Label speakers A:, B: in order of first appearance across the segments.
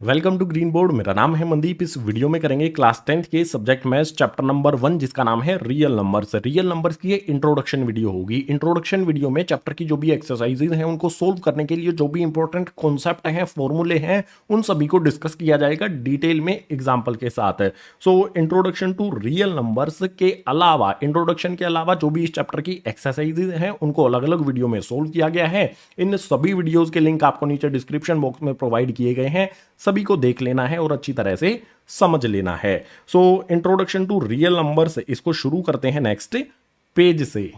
A: Welcome to green board. मेरा नाम है मनदीप। इस वीडियो में करेंगे क्लास 10th के सब्जेक्ट मैथ्स चैप्टर नंबर 1 जिसका नाम है रियल नंबर्स। रियल नंबर्स की ये इंट्रोडक्शन वीडियो होगी। इंट्रोडक्शन वीडियो में चैप्टर की जो भी एक्सरसाइजेज हैं उनको सोल्व करने के लिए जो भी इंपॉर्टेंट कॉन्सेप्ट हैं, फॉर्मूले हैं, उन सभी को डिस्कस किया जाएगा डिटेल में एग्जाम्पल के साथ। So introduction to real numbers के अलावा, इंट्रोडक्शन के अलावा जो भी इस चैप्टर की एक्सरसाइजेज हैं उनको अलग अलग वीडियो में सोल्व किया गया है। इन सभी वीडियोज के लिंक आपको नीचे डिस्क्रिप्शन बॉक्स में प्रोवाइड किए गए हैं, सभी को देख लेना है और अच्छी तरह से समझ लेना है। So introduction to real numbers, इसको शुरू करते हैं नेक्स्ट पेज से।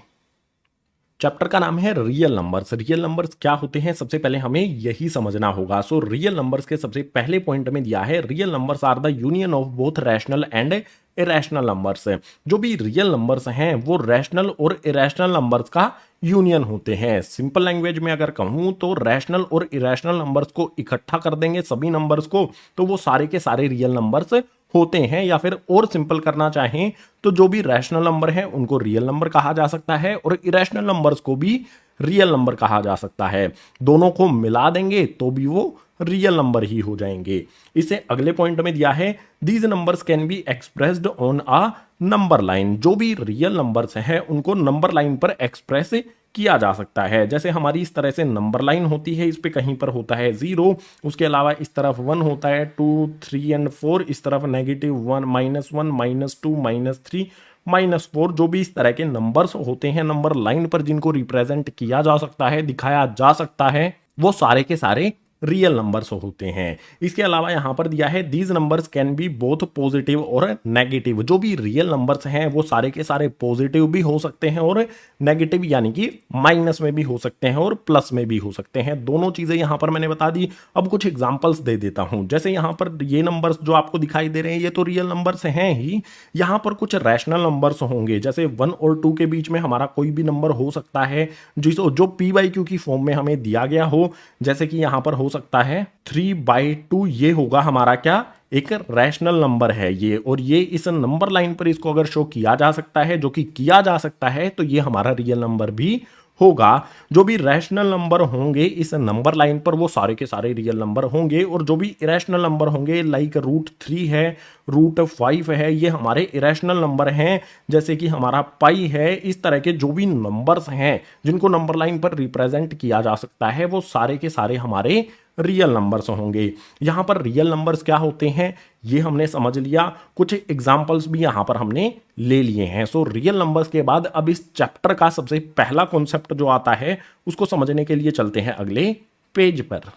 A: चैप्टर का नाम है रियल नंबर्स। रियल नंबर्स क्या होते हैं, सबसे पहले हमें यही समझना होगा। सो रियल नंबर्स के सबसे पहले पॉइंट में दिया है, real numbers are the union of both rational and irrational numbers. जो भी रियल नंबर्स हैं वो रैशनल और इरेशनल नंबर्स का यूनियन होते हैं। सिंपल लैंग्वेज में अगर कहूं तो रैशनल और इरेशनल नंबर्स को इकट्ठा कर देंगे सभी नंबर्स को, तो वो सारे के सारे रियल नंबर्स होते हैं। या फिर और सिंपल करना चाहें तो जो भी रैशनल नंबर है उनको रियल नंबर कहा जा सकता है और इरेशनल नंबर्स को भी रियल नंबर कहा जा सकता है। दोनों को मिला देंगे तो भी वो रियल नंबर ही हो जाएंगे। इसे अगले पॉइंट में दिया है, these numbers can be expressed on a number line. जो भी रियल नंबर्स हैं उनको नंबर लाइन पर एक्सप्रेस किया जा सकता है। जैसे हमारी इस तरह से नंबर लाइन होती है, इस पे कहीं पर होता है 0, उसके अलावा इस तरफ 1 होता है, 2, 3 एंड 4, इस तरफ -1, -1, -2, -3, -4। जो भी इस तरह के नंबर्स होते हैं नंबर लाइन पर जिनको रिप्रेजेंट किया जा सकता है, दिखाया जा सकता है, वो सारे के सारे रियल नंबर्स होते हैं। इसके अलावा यहां पर दिया है, these numbers can be both positive और नेगेटिव। जो भी रियल नंबर्स हैं वो सारे के सारे पॉजिटिव भी हो सकते हैं और नेगेटिव यानी कि माइनस में भी हो सकते हैं और प्लस में भी हो सकते हैं। दोनों चीजें यहां पर मैंने बता दी। अब कुछ एग्जांपल्स दे देता हूं। जैसे यहां पर ये नंबर्स जो आपको दिखाई दे रहे हैं ये तो रियल नंबर्स हैं ही, यहां पर कुछ रैशनल नंबर्स होंगे। जैसे 1 और 2 के बीच में हमारा कोई भी नंबर हो सकता है जो p/q की फॉर्म में हमें दिया गया हो। जैसे कि यहां पर हो सकता है 3/2, ये होगा हमारा क्या, एक रैशनल नंबर है ये, और ये इस नंबर लाइन पर इसको अगर शो किया जा सकता है, जो कि किया जा सकता है, तो ये हमारा रियल नंबर भी होगा। जो भी रैशनल नंबर होंगे इस नंबर लाइन पर वो सारे के सारे रियल नंबर होंगे, और जो भी इरेशनल नंबर होंगे लाइक √3 है, √5 है, ये हमारे इरेशनल नंबर हैं। जैसे कि हमारा पाई है, इस तरह के जो भी नंबर्स हैं जिनको नंबर लाइन पर रिप्रेजेंट किया जा सकता है वो सारे के सारे हमारे रियल नंबर्स होंगे। यहां पर रियल नंबर्स क्या होते हैं ये हमने समझ लिया, कुछ एग्जांपल्स भी यहां पर हमने ले लिए हैं। सो रियल नंबर्स के बाद अब इस चैप्टर का सबसे पहला कॉन्सेप्ट जो आता है उसको समझने के लिए चलते हैं अगले पेज पर।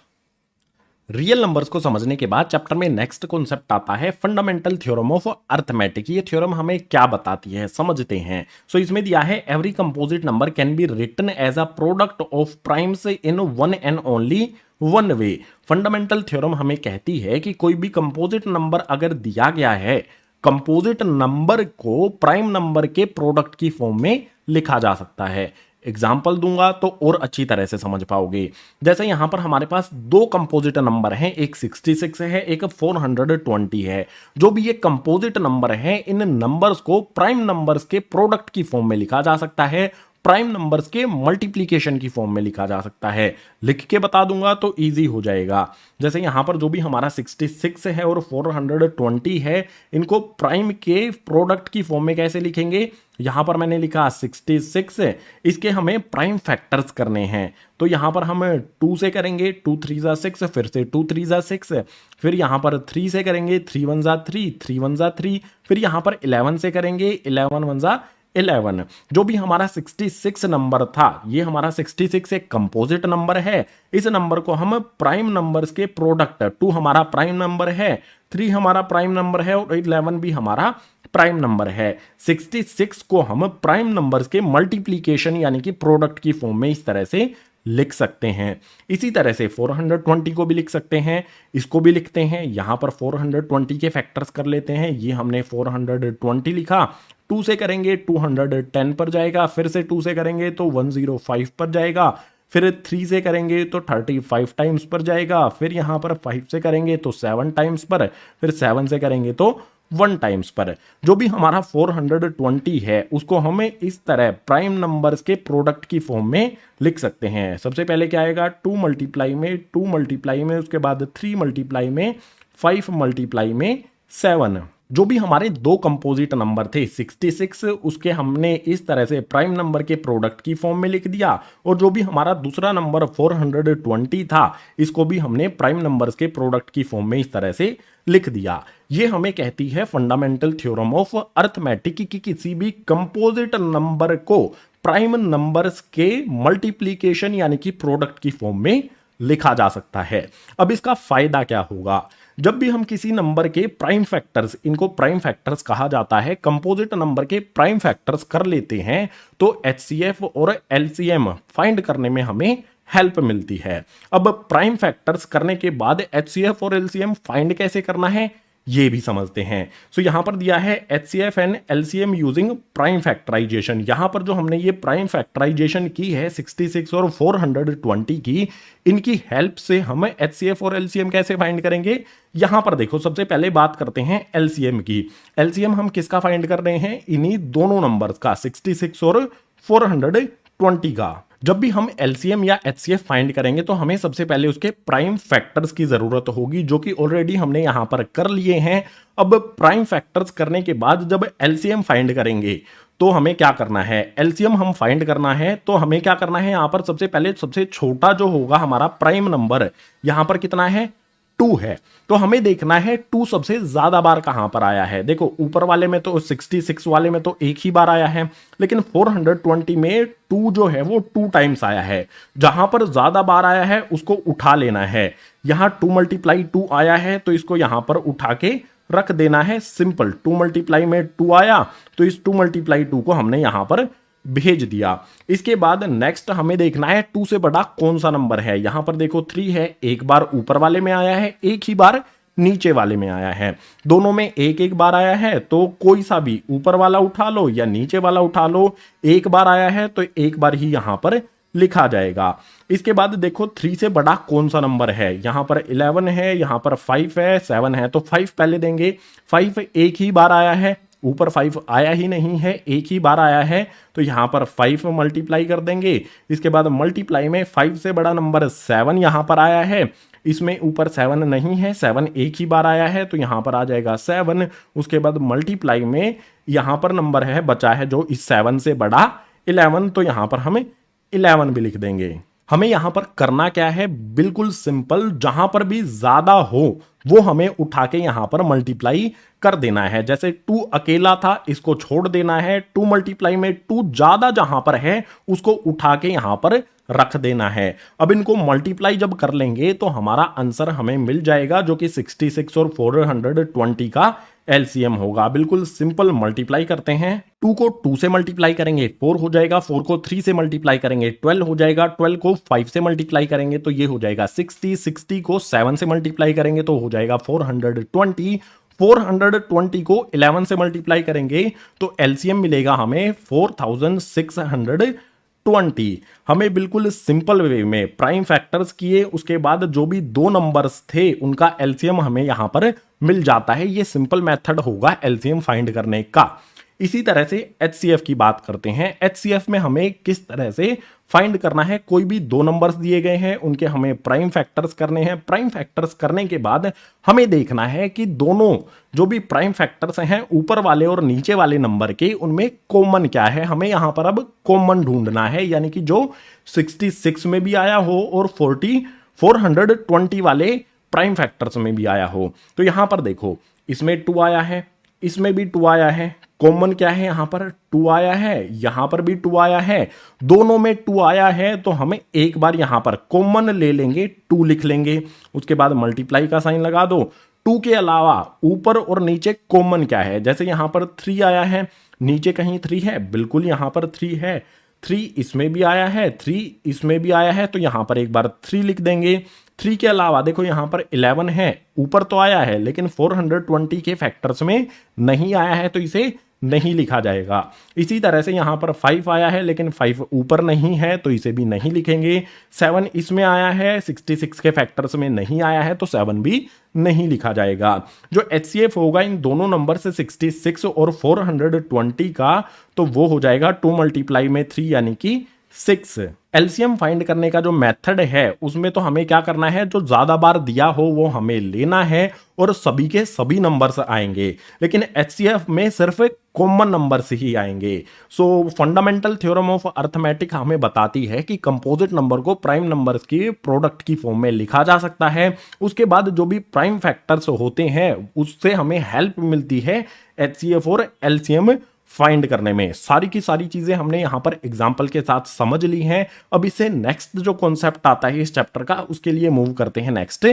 A: रियल नंबर्स को समझने के बाद चैप्टर में नेक्स्ट कॉन्सेप्ट आता है फंडामेंटल थ्योरम ऑफ अर्थमेटिक। ये थ्योरम हमें क्या बताती है समझते हैं। सो इसमें दिया है, every composite number can be written as a product of primes in one and only one way. Fundamental theorem हमें कहती है कि कोई भी कंपोजिट नंबर अगर दिया गया है, कंपोजिट नंबर को प्राइम नंबर के प्रोडक्ट की फॉर्म में लिखा जा सकता है। एग्जाम्पल दूंगा तो और अच्छी तरह से समझ पाओगे। जैसे यहां पर हमारे पास दो कंपोजिट नंबर हैं, एक 66 है, एक 420 है। जो भी ये कंपोजिट नंबर है इन नंबर्स को प्राइम नंबर्स के प्रोडक्ट की फॉर्म में लिखा जा सकता है, प्राइम नंबर्स के मल्टीप्लीकेशन की फॉर्म में लिखा जा सकता है। लिख के बता दूंगा तो इजी हो जाएगा। जैसे यहां पर जो भी हमारा 66 है और 420 है, इनको प्राइम के प्रोडक्ट की फॉर्म में कैसे लिखेंगे, यहां पर मैंने लिखा 66, इसके हमें प्राइम फैक्टर्स करने हैं। तो यहां पर हम 2 से करेंगे, 2 3 जा 6, फिर से 2 3 जा 6, फिर यहां पर 3 से करेंगे, 3 1 जा 3, 3 1 जा 3, फिर यहां पर 11 से करेंगे, 11 1 जा 11। जो भी हमारा 66 नंबर था, ये हमारा 66 एक कंपोजिट नंबर है। इस नंबर को हम प्राइम नंबर्स के प्रोडक्ट, 2 हमारा प्राइम नंबर है, 3 हमारा प्राइम नंबर है और 11 भी हमारा प्राइम नंबर है। 66 को हम प्राइम नंबर्स के मल्टीप्लीकेशन यानी कि प्रोडक्ट की फॉर्म में इस तरह से लिख सकते हैं। इसी तरह से 420 को भी लिख सकते हैं, इसको भी लिखते हैं। यहां पर 420 के फैक्टर्स कर लेते हैं। ये हमने 420 लिखा, 2 से करेंगे 210 पर जाएगा, फिर से 2 से करेंगे तो 105 पर जाएगा, फिर 3 से करेंगे तो 35 टाइम्स पर जाएगा, फिर यहां पर 5 से करेंगे तो 7 टाइम्स पर, फिर 7 से करेंगे तो 1 टाइम्स पर। जो भी हमारा 420 है उसको हमें इस तरह प्राइम नंबर्स के प्रोडक्ट की फॉर्म में लिख सकते हैं। सबसे पहले क्या आएगा, 2 मल्टीप्लाई में 2 मल्टीप्लाई में, उसके बाद 3 मल्टीप्लाई में, 5 मल्टीप्लाई में 7। जो भी हमारे दो कंपोजिट नंबर थे 66, उसके हमने इस तरह से प्राइम नंबर के प्रोडक्ट की फॉर्म में लिख दिया। और जो भी हमारा दूसरा नंबर 420 था, इसको भी हमने प्राइम नंबर्स के प्रोडक्ट की फॉर्म में इस तरह से लिख दिया। ये हमें कहती है फंडामेंटल थ्योरम ऑफ अर्थमेटिक कि किसी भी कंपोजिट नंबर को प्राइम नंबर्स के मल्टीप्लीकेशन यानी कि प्रोडक्ट की फॉर्म में लिखा जा सकता है। अब इसका फायदा क्या होगा, जब भी हम किसी नंबर के प्राइम फैक्टर्स, इनको प्राइम फैक्टर्स कहा जाता है, कंपोजिट नंबर के प्राइम फैक्टर्स कर लेते हैं तो एचसीएफ और एलसीएम फाइंड करने में हमें हेल्प मिलती है। अब प्राइम फैक्टर्स करने के बाद एचसीएफ और एलसीएम फाइंड कैसे करना है ये भी समझते हैं। सो यहां पर दिया है HCF and LCM using prime factorization. यहां पर जो हमने ये प्राइम फैक्टराइजेशन की है 66 और 420 की, इनकी हेल्प से हम एचसीएफ और एलसीएम कैसे फाइंड करेंगे। यहां पर देखो, सबसे पहले बात करते हैं एलसीएम की। एलसीएम हम किसका फाइंड कर रहे हैं, इन्हीं दोनों नंबर्स का, 66 और 420 का। जब भी हम एलसीएम या एचसीएफ फाइंड करेंगे तो हमें सबसे पहले उसके प्राइम फैक्टर्स की जरूरत होगी, जो कि ऑलरेडी हमने यहां पर कर लिए हैं। अब प्राइम फैक्टर्स करने के बाद जब एलसीएम फाइंड करेंगे तो हमें क्या करना है, एलसीएम हम फाइंड करना है तो हमें क्या करना है, यहां पर सबसे पहले सबसे छोटा जो होगा हमारा प्राइम नंबर, यहां पर कितना है, 2 है। तो हमें देखना है 2 सबसे ज्यादा बार कहां पर आया है। देखो ऊपर वाले में तो 66 वाले में तो एक ही बार आया है, लेकिन 420 में 2 जो है वो 2 टाइम्स आया है। जहां पर ज्यादा बार आया है उसको उठा लेना है। यहां 2 मल्टीप्लाई 2 आया है तो इसको यहां पर उठा के रख देना है। सिंपल, 2 मल्टीप्लाई में 2 आया तो इस 2 मल्टीप्लाई 2 को हमने यहां पर भेज दिया। इसके बाद नेक्स्ट हमें देखना है 2 से बड़ा कौन सा नंबर है। यहां पर देखो 3 है, एक बार ऊपर वाले में आया है, एक ही बार नीचे वाले में आया है। दोनों में एक एक बार आया है तो कोई सा भी ऊपर वाला उठा लो या नीचे वाला उठा लो, एक बार आया है तो एक बार ही यहां पर लिखा जाएगा। इसके बाद देखो 3 से बड़ा कौन सा नंबर है, यहां पर 11 है, यहां पर 5 है, 7 है, तो 5 पहले देंगे। 5 एक ही बार आया है, ऊपर 5 आया ही नहीं है, एक ही बार आया है तो यहां पर 5 मल्टीप्लाई कर देंगे। इसके बाद मल्टीप्लाई में 5 से बड़ा नंबर 7 यहां पर आया है, इसमें ऊपर 7 नहीं है, 7 एक ही बार आया है तो यहां पर आ जाएगा 7। उसके बाद मल्टीप्लाई में यहां पर नंबर है बचा है जो इस 7 से बड़ा 11, तो यहां पर हमें 11 भी लिख देंगे। हमें यहां पर करना क्या है, बिल्कुल सिंपल, जहां पर भी ज्यादा हो वो हमें उठा के यहां पर मल्टीप्लाई कर देना है। जैसे 2 अकेला था, इसको छोड़ देना है। 2 मल्टीप्लाई में 2 ज्यादा जहां पर है उसको उठा के यहां पर रख देना है। अब इनको मल्टीप्लाई जब कर लेंगे तो हमारा आंसर हमें मिल जाएगा, जो कि 66 और 420 का एलसीएम होगा। बिल्कुल सिंपल, मल्टीप्लाई करते हैं। 2 को 2 से मल्टीप्लाई करेंगे 4 हो जाएगा, 4 को 3 से मल्टीप्लाई करेंगे 12 हो जाएगा, 12 को 5 से मल्टीप्लाई करेंगे तो ये हो जाएगा 60, 60 को 7 से मल्टीप्लाई करेंगे तो हो जाएगा 420, 420 को 11 से मल्टीप्लाई करेंगे तो एलसीएम मिलेगा हमें 4620। हमें बिल्कुल सिंपल वे में प्राइम फैक्टर्स किए, उसके बाद जो भी दो नंबर्स थे उनका एलसीएम हमें यहां पर मिल जाता है। ये सिंपल मेथड होगा एलसीएम फाइंड करने का। इसी तरह से एचसीएफ की बात करते हैं। एचसीएफ में हमें किस तरह से फाइंड करना है, कोई भी दो नंबर्स दिए गए हैं उनके हमें प्राइम फैक्टर्स करने हैं। प्राइम फैक्टर्स करने के बाद हमें देखना है कि दोनों जो भी प्राइम फैक्टर्स हैं ऊपर वाले और नीचे वाले नंबर के, उनमें कॉमन क्या है। हमें यहां पर अब कॉमन ढूंढना है, यानी कि जो 66 में भी आया हो और 420 वाले प्राइम फैक्टर्स में भी आया हो। तो यहां पर देखो, इसमें 2 आया है, इसमें भी 2 आया है, कॉमन क्या है, यहां पर 2 आया है, यहां पर भी 2 आया है, दोनों में 2 आया है तो हमें एक बार यहां पर कॉमन ले लेंगे, 2 लिख लेंगे। उसके बाद मल्टीप्लाई का साइन लगा दो। 2 के अलावा ऊपर और नीचे कॉमन क्या है, जैसे यहां पर 3 आया है, नीचे कहीं 3 है, बिल्कुल यहां पर 3 है। 3 इसमें भी आया है, 3 इसमें भी आया है तो यहां पर एक बार 3 लिख देंगे। 3 के अलावा देखो यहां पर 11 है, ऊपर तो आया है लेकिन 420 के फैक्टर्स में नहीं आया है तो इसे नहीं लिखा जाएगा। इसी तरह से यहाँ पर 5 आया है लेकिन 5 ऊपर नहीं है तो इसे भी नहीं लिखेंगे। 7 इसमें आया है, 66 के फैक्टर्स में नहीं आया है तो 7 भी नहीं लिखा जाएगा। जो HCF होगा इन दोनों नंबर से 66 और 420 का, तो वो हो जाएगा 2 मल्टीप्लाई में 3 यानी कि 6। एलसीएम फाइंड करने का जो मेथड है उसमें तो हमें क्या करना है, जो ज्यादा बार दिया हो वो हमें लेना है और सभी के सभी नंबर्स आएंगे, लेकिन एचसीएफ में सिर्फ कॉमन नंबर्स ही आएंगे। सो फंडामेंटल थ्योरम ऑफ अर्थमेटिक हमें बताती है कि कंपोजिट नंबर को प्राइम नंबर्स की प्रोडक्ट की फॉर्म में लिखा जा सकता है। उसके बाद जो भी प्राइम फैक्टर्स होते हैं उससे हमें हेल्प मिलती है एचसीएफ और एलसीएम फाइंड करने में। सारी की सारी चीजें हमने यहां पर एग्जांपल के साथ समझ ली हैं। अब इससे नेक्स्ट जो कॉन्सेप्ट आता है इस चैप्टर का, उसके लिए मूव करते हैं नेक्स्ट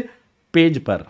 A: पेज पर।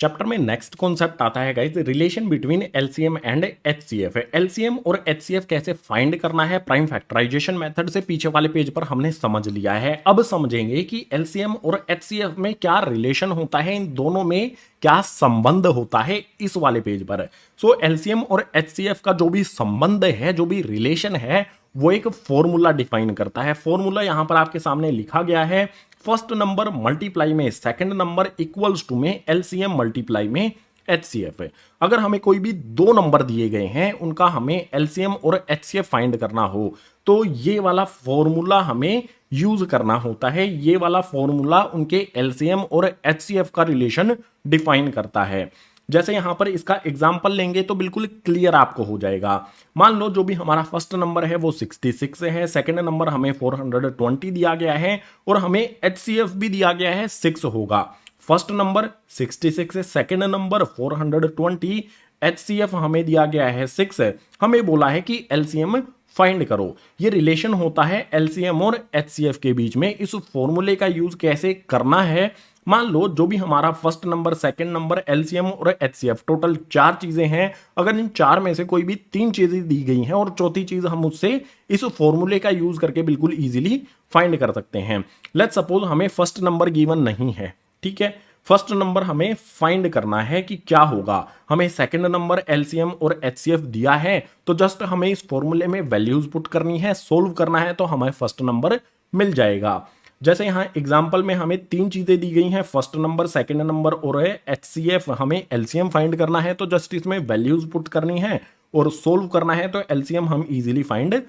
A: चैप्टर में नेक्स्ट कॉन्सेप्ट आता है guys, relation between LCM and HCF. LCM और एचसीएफ कैसे फाइंड करना है प्राइम फैक्टराइजेशन मेथड से पीछे वाले पेज पर हमने समझ लिया है। अब समझेंगे कि एलसीएम और एचसीएफ में क्या रिलेशन होता है, इन दोनों में क्या संबंध होता है इस वाले पेज पर। सो एलसीएम और एचसीएफ का जो भी संबंध है, जो भी रिलेशन है, वो एक फॉर्मूला डिफाइन करता है। फॉर्मूला यहां पर आपके सामने लिखा गया है, फर्स्ट नंबर मल्टीप्लाई में सेकंड नंबर इक्वल्स टू में एलसीएम मल्टीप्लाई में एचसीएफ। अगर हमें कोई भी दो नंबर दिए गए हैं, उनका हमें एलसीएम और एचसीएफ फाइंड करना हो तो ये वाला फॉर्मूला हमें यूज करना होता है। ये वाला फॉर्मूला उनके एलसीएम और एचसीएफ का रिलेशन डिफाइन करता है। जैसे यहां पर इसका एग्जाम्पल लेंगे तो बिल्कुल क्लियर आपको हो जाएगा। मान लो जो भी हमारा फर्स्ट नंबर है वो 66 है, सेकंड नंबर हमें 420 दिया गया है और हमें एचसीएफ भी दिया गया है 6 होगा। फर्स्ट नंबर 66 है, सेकंड नंबर 420, एचसीएफ हमें दिया गया है 6। हमें बोला है कि एलसीएम फाइंड करो। ये रिलेशन होता है एलसीएम और एचसीएफ के बीच में। इस फॉर्मूले का यूज कैसे करना है, मान लो जो भी हमारा first number, second number, LCM और एचसीएफ, टोटल 4 चीजें हैं। अगर इन 4 में से कोई भी 3 चीजें दी गई हैं और चौथी चीज हम उससे इस फॉर्मूले का यूज करके बिल्कुल इजीली फाइंड कर सकते हैं। लेट्स सपोज हमें फर्स्ट नंबर गिवन नहीं है, ठीक है। फर्स्ट नंबर हमें फाइंड करना है कि क्या होगा। हमें सेकंड नंबर एलसीएम और एचसीएफ दिया है तो जस्ट हमें इस फॉर्मूले में वैल्यूज पुट करनी है, सोल्व करना है तो हमें फर्स्ट नंबर मिल जाएगा। जैसे यहाँ एग्जाम्पल में हमें 3 चीजें दी गई हैं, फर्स्ट नंबर, सेकंड नंबर और एचसीएफ। हमें एलसीएम फाइंड करना है तो जस्ट इसमें वैल्यूज पुट करनी है और सोल्व करना है तो एलसीएम हम इजीली फाइंड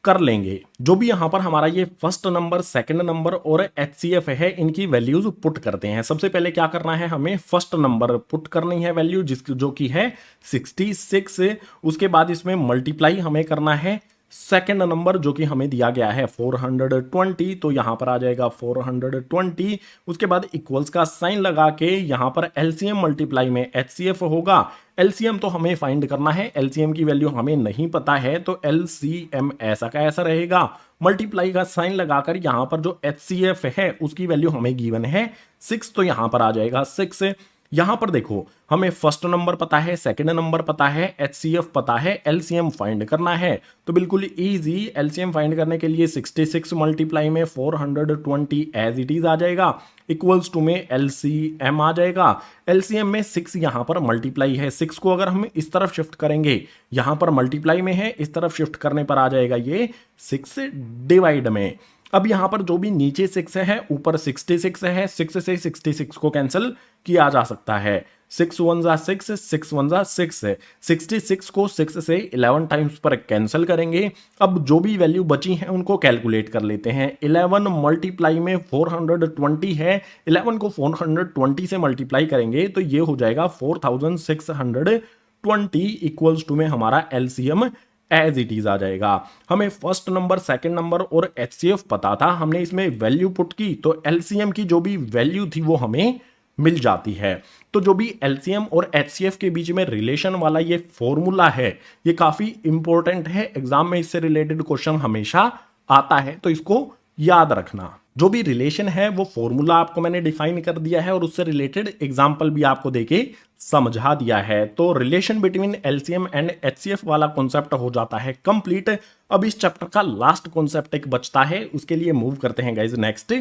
A: कर लेंगे। जो भी यहां पर हमारा ये फर्स्ट नंबर, सेकंड नंबर और एचसीएफ है, इनकी वैल्यूज पुट करते हैं। सबसे पहले क्या करना है, हमें फर्स्ट नंबर पुट करनी है वैल्यू जो कि है 66। उसके बाद इसमें मल्टीप्लाई हमें करना है सेकंड नंबर जो कि हमें दिया गया है 420, तो यहां पर आ जाएगा 420। उसके बाद इक्वल्स का साइन लगा के यहां पर एलसीएम मल्टीप्लाई में एचसीएफ होगा। एलसीएम तो हमें फाइंड करना है, एलसीएम की वैल्यू हमें नहीं पता है तो एलसीएम ऐसा का ऐसा रहेगा। मल्टीप्लाई का साइन लगाकर यहां पर जो एचसीएफ है उसकी वैल्यू हमें गिवन है 6, तो यहां पर आ जाएगा 6। यहां पर देखो हमें फर्स्ट नंबर पता है, सेकंड नंबर पता है, एचसीएफ पता है, एलसीएम फाइंड करना है तो बिल्कुल इजी। एलसीएम फाइंड करने के लिए 66 मल्टीप्लाई में 420 एज इट इज आ जाएगा, इक्वल्स टू में एलसीएम आ जाएगा। एलसीएम में 6 यहां पर मल्टीप्लाई है, 6 को अगर हम इस तरफ शिफ्ट करेंगे, यहां पर मल्टीप्लाई में है, इस तरफ शिफ्ट करने पर आ जाएगा ये 6 डिवाइड में। अब यहां पर जो भी नीचे 6 है, ऊपर 66 है, 6 से 66 को कैंसिल किया जा सकता है। 6 1 जा 6, 6 1 जा 6 है। 66 को 6 से 11 टाइम्स पर कैंसिल करेंगे। अब जो भी वैल्यू बची हैं उनको कैलकुलेट कर लेते हैं। 11 मल्टीप्लाई में 420 है, 11 को 420 से मल्टीप्लाई करेंगे तो ये हो जाएगा 4620 इक्वल्स टू में हमारा एलसीएम एज इट इज आ जाएगा। हमें फर्स्ट नंबर, सेकंड नंबर और एचसीएफ पता था, हमने इसमें वैल्यू पुट की तो एलसीएम की जो भी वैल्यू थी वो हमें मिल जाती है। तो जो भी एलसीएम और एचसीएफ के बीच में रिलेशन वाला ये फॉर्मूला है, ये काफी इंपॉर्टेंट है, एग्जाम में इससे रिलेटेड क्वेश्चन हमेशा आता है तो इसको याद रखना। जो भी रिलेशन है वो फॉर्मूला आपको मैंने डिफाइन कर दिया है और उससे रिलेटेड एग्जांपल भी आपको देके समझा दिया है। तो relation between LCM and HCF वाला कॉन्सेप्ट हो जाता है कंप्लीट। अब इस चैप्टर का लास्ट कॉन्सेप्ट एक बचता है, उसके लिए मूव करते हैं गाइज नेक्स्ट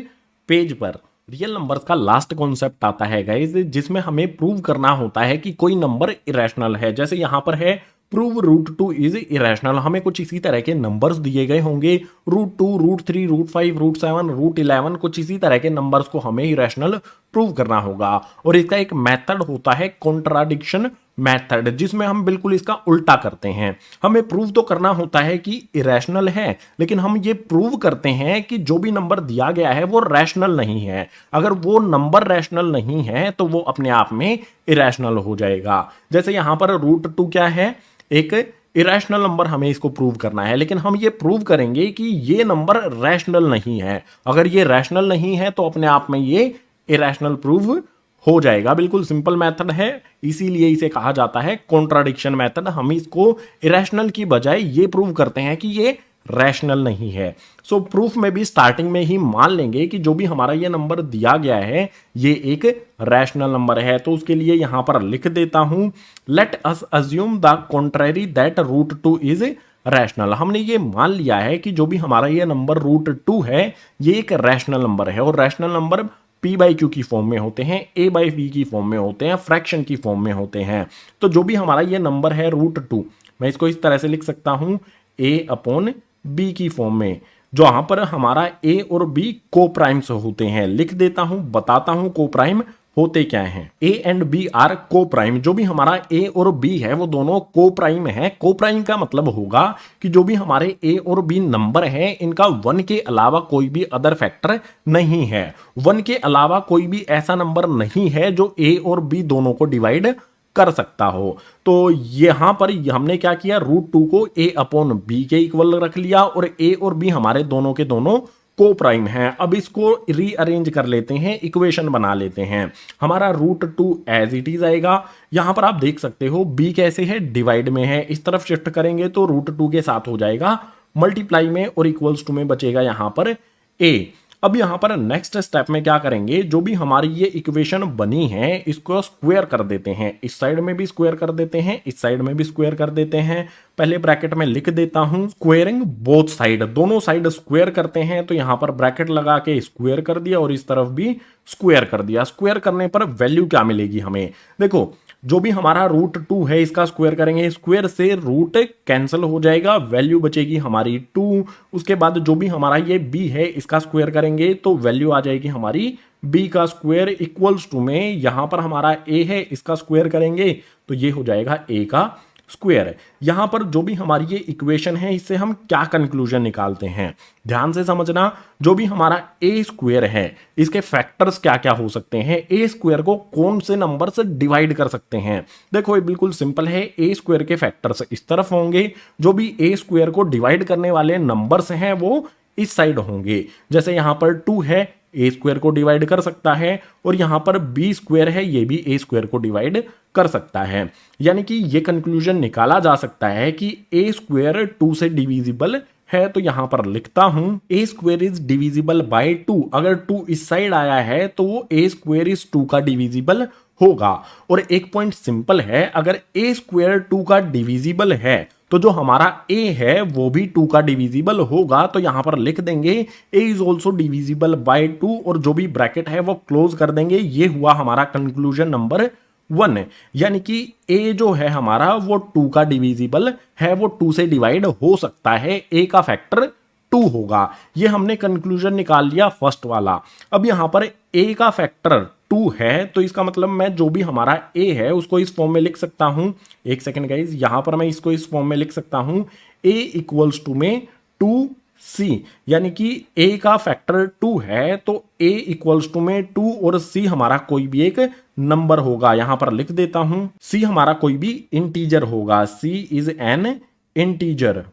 A: पेज पर। रियल नंबर्स का लास्ट कॉन्सेप्ट आता है गाइज, जिसमें हमें प्रूव करना होता है कि कोई नंबर इरेशनल है। जैसे यहां पर है prove root two is irrational. हमें कुछ इसी तरह के नंबर्स दिए गए होंगे, root 2, root 3, root 5, root 7, root 11, कुछ इसी तरह के नंबर्स को हमें इरेशनल प्रूव करना होगा। और इसका एक मेथड होता है कॉन्ट्राडिक्शन मेथड, जिसमें हम बिल्कुल इसका उल्टा करते हैं। हमें प्रूव तो करना होता है कि इरेशनल है, लेकिन हम ये प्रूव करते हैं कि जो भी नंबर दिया गया है वो रैशनल नहीं है। अगर वो नंबर रैशनल नहीं है तो वो अपने आप में इरेशनल हो जाएगा। जैसे यहां पर रूट 2 क्या है, एक इरेशनल नंबर, हमें इसको प्रूव करना है, लेकिन हम ये प्रूव करेंगे कि ये नंबर रैशनल नहीं है। अगर ये रैशनल नहीं है तो अपने आप में ये इरेशनल प्रूव हो जाएगा। बिल्कुल सिंपल मेथड है, इसीलिए इसे कहा जाता है कॉन्ट्राडिक्शन मेथड। हम इसको इरेशनल की बजाय ये प्रूव करते हैं कि ये रैशनल नहीं है। सो प्रूफ में भी स्टार्टिंग में ही मान लेंगे कि जो भी हमारा ये नंबर दिया गया है ये एक रैशनल नंबर है। तो उसके लिए यहां पर लिख देता हूं, let us assume the contrary that root 2 is rational. हमने ये मान लिया है कि जो भी हमारा ये नंबर रूट 2 है ये एक रैशनल नंबर है, और rational number p by Q की फॉर्म में होते हैं, a बाई v की फॉर्म में होते हैं, फ्रैक्शन की फॉर्म में होते हैं। तो जो भी हमारा ये नंबर है रूट 2, मैं इसको इस तरह से लिख सकता हूं a अपॉन b की फॉर्म में, जहां पर हमारा a और b को प्राइम्स होते हैं। लिख देता हूं, बताता हूं को प्राइम होते क्या हैं। a एंड b आर को प्राइम। जो भी हमारा a और b है वो दोनों को प्राइम है। को प्राइम का मतलब होगा कि जो भी हमारे a और b नंबर है इनका 1 के अलावा कोई भी अदर फैक्टर नहीं है। 1 के अलावा कोई भी ऐसा नंबर नहीं है जो a और b दोनों को डिवाइड कर सकता हो। तो यहां पर हमने क्या किया, रूट 2 को a अपॉन b के इक्वल रख लिया, और a और b हमारे दोनों के दोनों को प्राइम है। अब इसको रीअरेंज कर लेते हैं, इक्वेशन बना लेते हैं। हमारा रूट 2 एज इट इज आएगा। यहां पर आप देख सकते हो b कैसे है, डिवाइड में है। इस तरफ शिफ्ट करेंगे तो रूट 2 के साथ हो जाएगा मल्टीप्लाई में, और इक्वल्स टू में बचेगा यहां पर a। अब यहां पर नेक्स्ट स्टेप में क्या करेंगे, जो भी हमारी ये इक्वेशन बनी है इसको स्क्वायर कर देते हैं। इस साइड में भी स्क्वायर कर देते हैं, इस साइड में भी स्क्वायर कर देते हैं। पहले ब्रैकेट में लिख देता हूं स्क्वायरिंग बोथ साइड, दोनों साइड स्क्वायर करते हैं। तो यहां पर ब्रैकेट लगा के स्क्वायर कर दिया और इस तरफ भी स्क्वायर कर दिया। स्क्वायर करने पर वैल्यू क्या मिलेगी हमें, देखो जो भी हमारा रूट 2 है इसका स्क्वायर करेंगे, स्क्वायर से रूट कैंसिल हो जाएगा, वैल्यू बचेगी हमारी 2। उसके बाद जो भी हमारा ये b है इसका स्क्वायर करेंगे तो वैल्यू आ जाएगी हमारी b का स्क्वायर इक्वल्स टू में, यहां पर हमारा a है इसका स्क्वायर करेंगे तो ये हो जाएगा a का स्क्वायर। यहां पर जो भी हमारी ये इक्वेशन है इससे हम क्या कंक्लूजन निकालते हैं, ध्यान से समझना। जो भी हमारा a स्क्वायर है इसके फैक्टर्स क्या क्या हो सकते हैं, a स्क्वायर को कौन से नंबर से डिवाइड कर सकते हैं। देखो ये बिल्कुल सिंपल है, a स्क्वायर के फैक्टर्स इस तरफ होंगे, जो भी a स्क्वायर को डिवाइड करने वाले नंबर्स हैं वो इस साइड होंगे। जैसे यहां पर 2 है, ए स्क्वायर को डिवाइड कर सकता है, और यहां पर बी स्क्वायर है ये भी ए स्क्वायर को डिवाइड कर सकता है। यानी कि ये कंक्लूजन निकाला जा सकता है कि ए स्क्वायर 2 से डिविजिबल है। तो यहां पर लिखता हूं ए स्क्वायर इज डिविजिबल बाय 2। अगर 2 इस साइड आया है तो वो ए स्क्वायर इज 2 का डिविजिबल होगा। और एक पॉइंट सिंपल है, अगर ए स्क्वायर 2 का डिविजिबल है तो जो हमारा a है वो भी 2 का डिविजिबल होगा। तो यहां पर लिख देंगे a is also divisible by 2, और जो भी ब्रैकेट है वो क्लोज कर देंगे। ये हुआ हमारा कंक्लूजन नंबर 1। यानी कि a जो है हमारा वो 2 का डिविजिबल है, वो 2 से डिवाइड हो सकता है, a का फैक्टर 2 होगा। ये हमने कंक्लूजन निकाल लिया फर्स्ट वाला। अब यहां पर a का फैक्टर 2 है तो इसका मतलब मैं जो भी हमारा a है उसको इस फॉर्म में लिख सकता हूं। एक सेकंड गाइस, यहां पर मैं इसको इस फॉर्म में लिख सकता हूं a इक्वल्स टू में 2c, यानी कि a का फैक्टर 2 है तो a इक्वल्स टू में 2 और c हमारा कोई भी एक नंबर होगा। यहां पर लिख देता हूं c हमारा कोई भी इंटीजर होगा, c इज एन इंटीजर।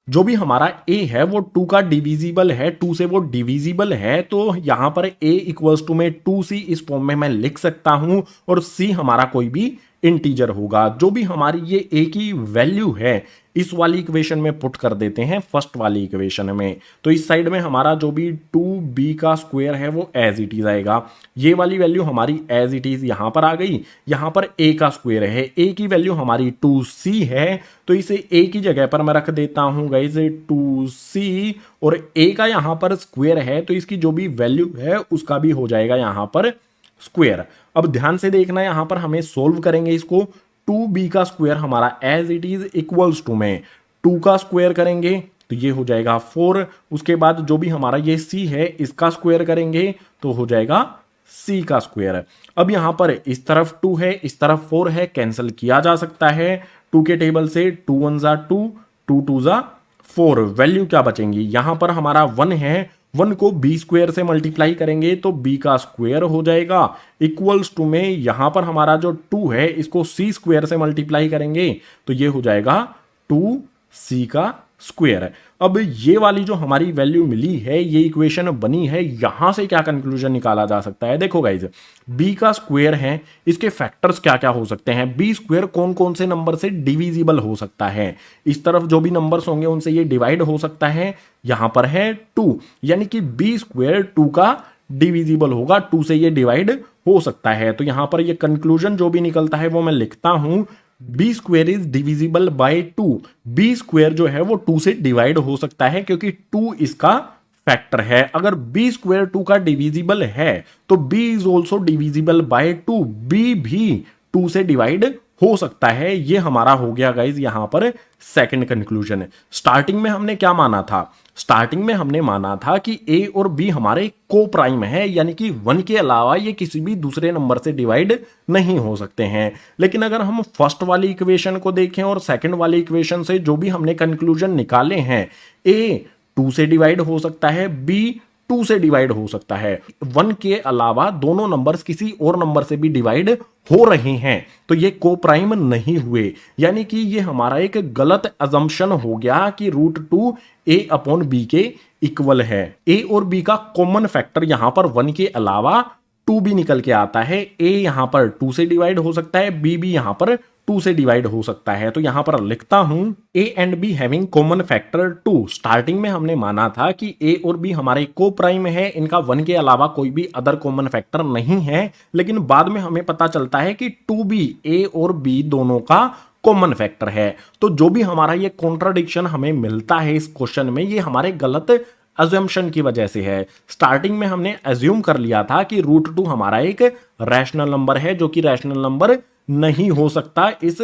A: जो भी हमारा a है वो 2 का डिविजिबल है, 2 से वो डिविजिबल है, तो यहां पर a इक्वल्स टू में 2c इस फॉर्म में मैं लिख सकता हूं, और c हमारा कोई भी इंटीजर होगा। जो भी हमारी ये a की वैल्यू है इस वाली इक्वेशन में पुट कर देते हैं फर्स्ट वाली इक्वेशन में। तो इस साइड में हमारा जो भी 2b का स्क्वायर है वो एज इट इज आएगा। ये वाली वैल्यू हमारी एज इट इज यहां पर आ गई। यहां पर a का स्क्वायर है, a की वैल्यू हमारी 2c है, तो इसे a की जगह पर मैं रख देता हूं गाइस 2c, और a का यहां पर स्क्वायर है तो इसकी जो भी वैल्यू है उसका भी हो जाएगा यहां पर स्क्वायर। अब ध्यान से देखना, यहां पर हमें सोल्व करेंगे इसको। 2b का स्क्वायर हमारा as it is equals to में 2 का स्क्वायर करेंगे तो ये हो जाएगा 4। उसके बाद जो भी हमारा ये c है इसका स्क्वायर करेंगे तो हो जाएगा c का स्क्वायर। अब यहां पर इस तरफ 2 है, इस तरफ 4 है, कैंसिल किया जा सकता है 2 के टेबल से। 2 1 जा 2, 2 2 जा 4। वैल्यू क्या बचेंगी, यहां पर हमारा 1 है, 1 को b स्क्वायर से मल्टीप्लाई करेंगे तो b का स्क्वायर हो जाएगा इक्वल्स टू में यहां पर हमारा जो 2 है इसको c स्क्वायर से मल्टीप्लाई करेंगे तो ये हो जाएगा 2c का स्क्वायर। अब ये वाली जो हमारी वैल्यू मिली है, ये इक्वेशन बनी है, यहां से क्या कंक्लूजन निकाला जा सकता है। देखो गाइज, b का स्क्वायर है, इसके फैक्टर्स क्या क्या हो सकते हैं, b स्क्वायर कौन कौन से नंबर से डिविजिबल हो सकता है, इस तरफ जो भी नंबर्स होंगे उनसे ये डिवाइड हो सकता है। यहां पर है 2, यानी कि b स्क्वायर 2 का डिविजिबल होगा, 2 से ये डिवाइड हो सकता है। तो यहां पर ये कंक्लूजन जो भी निकलता है वो मैं लिखता हूं, b square is divisible by 2। B square जो है वो 2 से डिवाइड हो सकता है क्योंकि 2 इसका फैक्टर है। अगर बी स्क्वेयर 2 का डिविजिबल है तो b is also divisible by 2, b भी 2 से डिवाइड हो सकता है। ये हमारा हो गया गाइज यहां पर सेकंड कंक्लूजन। स्टार्टिंग में हमने क्या माना था, स्टार्टिंग में हमने माना था कि ए और बी हमारे को प्राइम है, यानी कि 1 के अलावा ये किसी भी दूसरे नंबर से डिवाइड नहीं हो सकते हैं। लेकिन अगर हम फर्स्ट वाली इक्वेशन को देखें और सेकंड वाली इक्वेशन से जो भी हमने कंक्लूजन निकाले हैं, ए 2 से डिवाइड हो सकता है, बी 2 से डिवाइड हो सकता है, 1 के अलावा दोनों नंबर्स किसी और नंबर से भी डिवाइड हो रहे हैं तो ये को प्राइम नहीं हुए, यानी कि ये हमारा एक गलत अजम्पशन हो गया कि √2 a अपॉन b के इक्वल है। a और b का कॉमन फैक्टर यहां पर 1 के अलावा 2 भी निकल के आता है। a यहां पर 2 से डिवाइड हो सकता है, b भी यहां पर 2 से डिवाइड हो सकता है। तो यहां पर लिखता हूं a and b having common factor 2। Starting में हमने माना था कि a और b हमारे को प्राइम है, इनका 1 के अलावा कोई भी अदर कॉमन फैक्टर नहीं है, लेकिन बाद में हमें पता चलता है कि 2b a और b दोनों का कॉमन फैक्टर है। तो जो भी हमारा ये कॉन्ट्राडिक्शन हमें मिलता है इस क्वेश्चन में, ये हमारे गलत अजम्पशन की वजह से है। स्टार्टिंग में हमने एज्यूम कर लिया था कि √2 हमारा एक रैशनल नंबर है, जो कि रैशनल नंबर नहीं हो सकता इस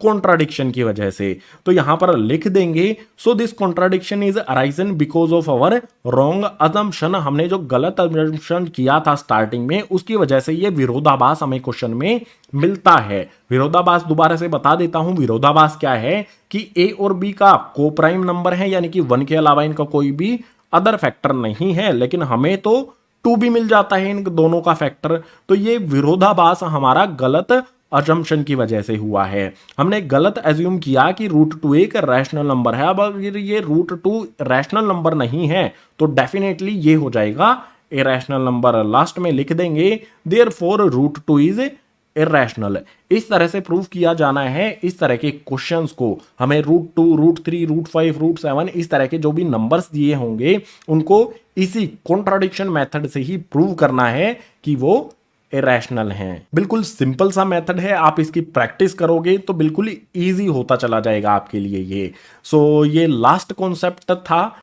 A: कॉन्ट्राडिक्शन की वजह से। तो यहां पर लिख देंगे, so this contradiction is arisen because of our wrong assumption. हमने जो गलत अजम्पशन किया था स्टार्टिंग में, उसकी वजह से ये विरोधाभास हमें क्वेश्चन में मिलता है। विरोधाभास दोबारा से बता देता हूं, विरोधाभास क्या है कि ए और बी का को प्राइम नंबर है, यानी कि 1 के अलावा इनका कोई भी अदर फैक्टर नहीं है, लेकिन हमें तो 2 भी मिल जाता है इन दोनों का फैक्टर। तो ये विरोधाभास हमारा गलत अजम्पशन की वजह से हुआ है। हमने गलत एज्यूम किया कि √2 एक रैशनल नंबर है। अब अगर ये √2 रैशनल नंबर नहीं है तो डेफिनेटली ये हो जाएगा इरैशनल नंबर। लास्ट में लिख देंगे देयरफॉर √2 इज इरैशनल। इस तरह से प्रूव किया जाना है। इस तरह के क्वेश्चंस को हमें √2, √3, √5, √7 इस तरह के जो भी नंबर्स दिए होंगे उनको इसी कॉन्ट्राडिक्शन मेथड से ही प्रूव करना है कि वो इरैशनल हैं। बिल्कुल सिंपल सा मेथड है, आप इसकी प्रैक्टिस करोगे तो बिल्कुल इजी होता चला जाएगा आपके लिए ये। सो ये लास्ट कॉन्सेप्ट था।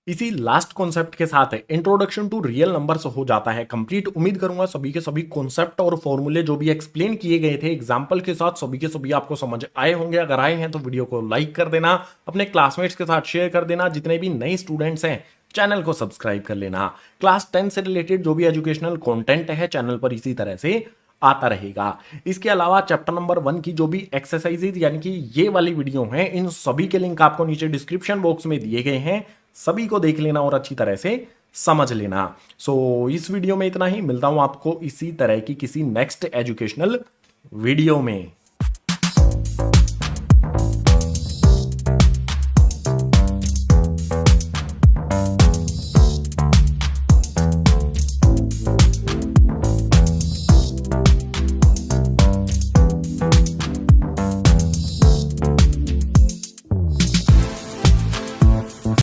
A: इसी लास्ट कॉन्सेप्ट के साथ इंट्रोडक्शन टू रियल नंबर्स हो जाता है कंप्लीट। उम्मीद करूंगा सभी के सभी कॉन्सेप्ट और फॉर्मूले जो भी एक्सप्लेन किए गए थे एग्जांपल के साथ, सभी के सभी आपको समझ आए होंगे। अगर आए हैं तो वीडियो को लाइक कर देना, अपने क्लासमेट्स के साथ शेयर कर देना, जितने भी नए स्टूडेंट्स हैं चैनल को सब्सक्राइब कर लेना। क्लास 10 से रिलेटेड जो भी एजुकेशनल कंटेंट है चैनल पर इसी तरह से आता रहेगा। इसके अलावा चैप्टर नंबर 1 की जो भी एक्सरसाइजेज यानी कि ये वाली वीडियो हैं, इन सभी के लिंक आपको नीचे डिस्क्रिप्शन बॉक्स में दिए गए हैं, सभी को देख लेना और अच्छी तरह से समझ लेना। सो इस वीडियो में इतना ही, मिलता हूं आपको इसी तरह की किसी नेक्स्ट एजुकेशनल वीडियो में।